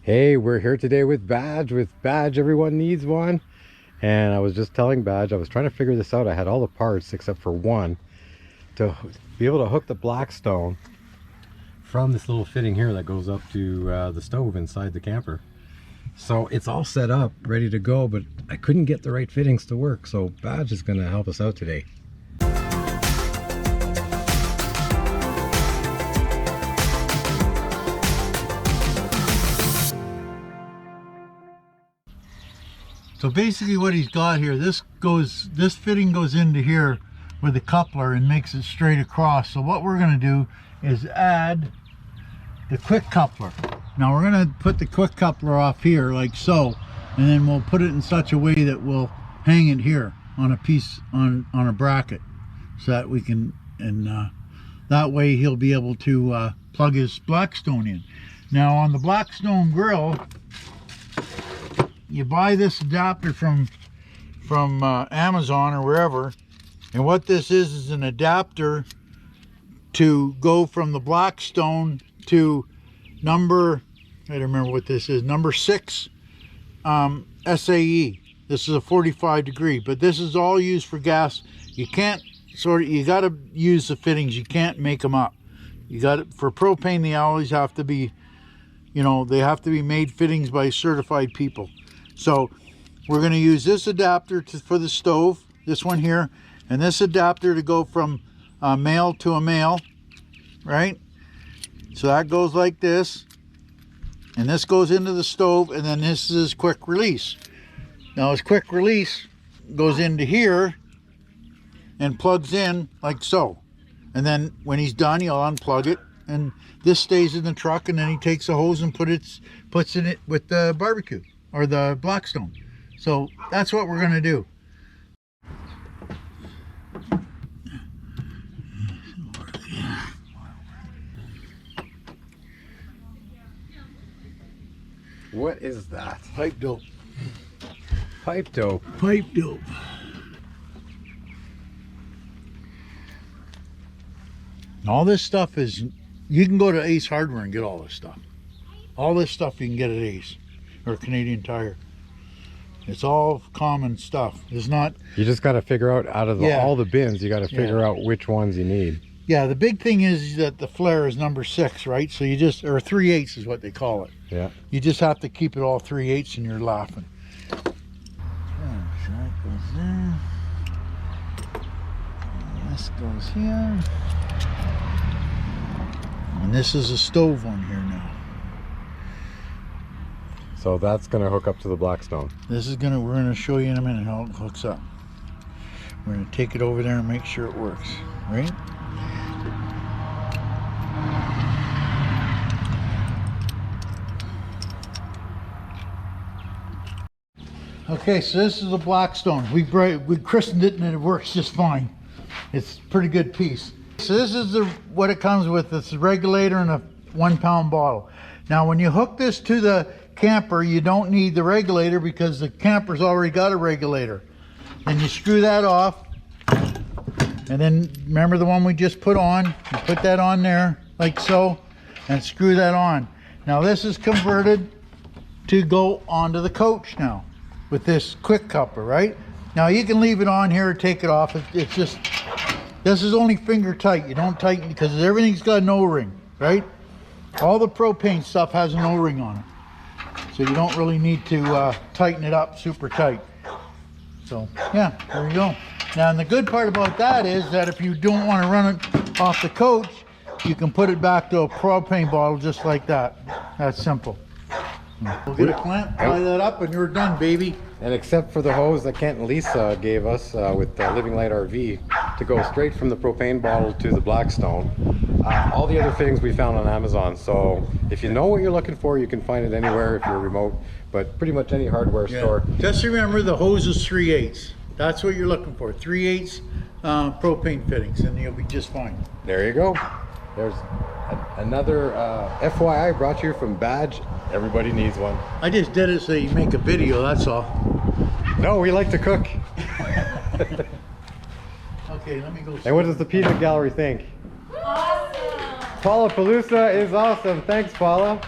Hey, we're here today with Badge. Everyone needs one. And I was just telling Badge, I was trying to figure this out. I had all the parts except for one to be able to hook the Blackstone from this little fitting here that goes up to the stove inside the camper. So it's all set up, ready to go, but I couldn't get the right fittings to work. So Badge is going to help us out today. So basically what he's got here, this fitting goes into here with the coupler and makes it straight across. So what we're going to do is add the quick coupler. Now we're going to put the quick coupler off here like so, and then we'll put it in such a way that we'll hang it here on a piece, on a bracket, so that we can, and that way he'll be able to plug his Blackstone in. Now on the Blackstone Grill, you buy this adapter from Amazon or wherever, and what this is an adapter to go from the Blackstone to number, I don't remember what this is, number 6 SAE. This is a 45 degree, but this is all used for gas. You can't you got to use the fittings. You can't make them up. You got it for propane. They always have to be, you know, they have to be made fittings by certified people. So we're going to use this adapter for the stove, this one here, and this adapter to go from a male to a male, right? So that goes like this, and this goes into the stove, and then this is quick release. Now his quick release goes into here and plugs in like so. And then when he's done, he'll unplug it, and this stays in the truck, and then he takes a hose and puts in it with the barbecue or the Blackstone. So that's what we're going to do. What is that? Pipe dope. Pipe dope. Pipe dope. All this stuff is, you can go to Ace Hardware and get all this stuff. All this stuff you can get at Ace or Canadian Tire. It's all common stuff. It's not. You just got to figure out of all the bins. You got to figure out which ones you need. Yeah, the big thing is that the flare is number 6, right? So you just, or 3/8 is what they call it. Yeah. You just have to keep it all 3/8 and you're laughing. So that goes there. And this goes here. And this is a stove on here now. So that's going to hook up to the Blackstone. This is we're gonna show you in a minute how it hooks up. We're gonna take it over there and make sure it works, right? Okay, so this is the Blackstone. We christened it and it works just fine. It's a pretty good piece. So this is what it comes with. It's a regulator and a 1-pound bottle. Now when you hook this to the camper, you don't need the regulator because the camper's already got a regulator. Then you screw that off, and then remember the one we just put on, you put that on there like so, and screw that on. Now this is converted to go onto the coach now with this quick coupler, right? Now you can leave it on here or take it off. It's just, this is only finger tight. You don't tighten because everything's got an O-ring, right? All the propane stuff has an O-ring on it. So you don't really need to tighten it up super tight. So yeah, there you go. Now, and the good part about that is that if you don't want to run it off the coach, you can put it back to a propane bottle just like that. That's simple. We'll get a clamp, tie that up, and you're done, baby. And except for the hose that Kent and Lisa gave us with Living Light RV to go straight from the propane bottle to the Blackstone, all the other fittings we found on Amazon. So if you know what you're looking for, you can find it anywhere if you're remote, but pretty much any hardware store. Just remember the hose is 3/8. That's what you're looking for, 3/8 propane fittings, and you'll be just fine. There you go. There's another FYI brought to you from Badge. Everybody needs one. I just did it so you make a video, that's all. No, we like to cook. Okay, let me go. And what does the peanut gallery think? Awesome! Paula Palooza is awesome. Thanks, Paula.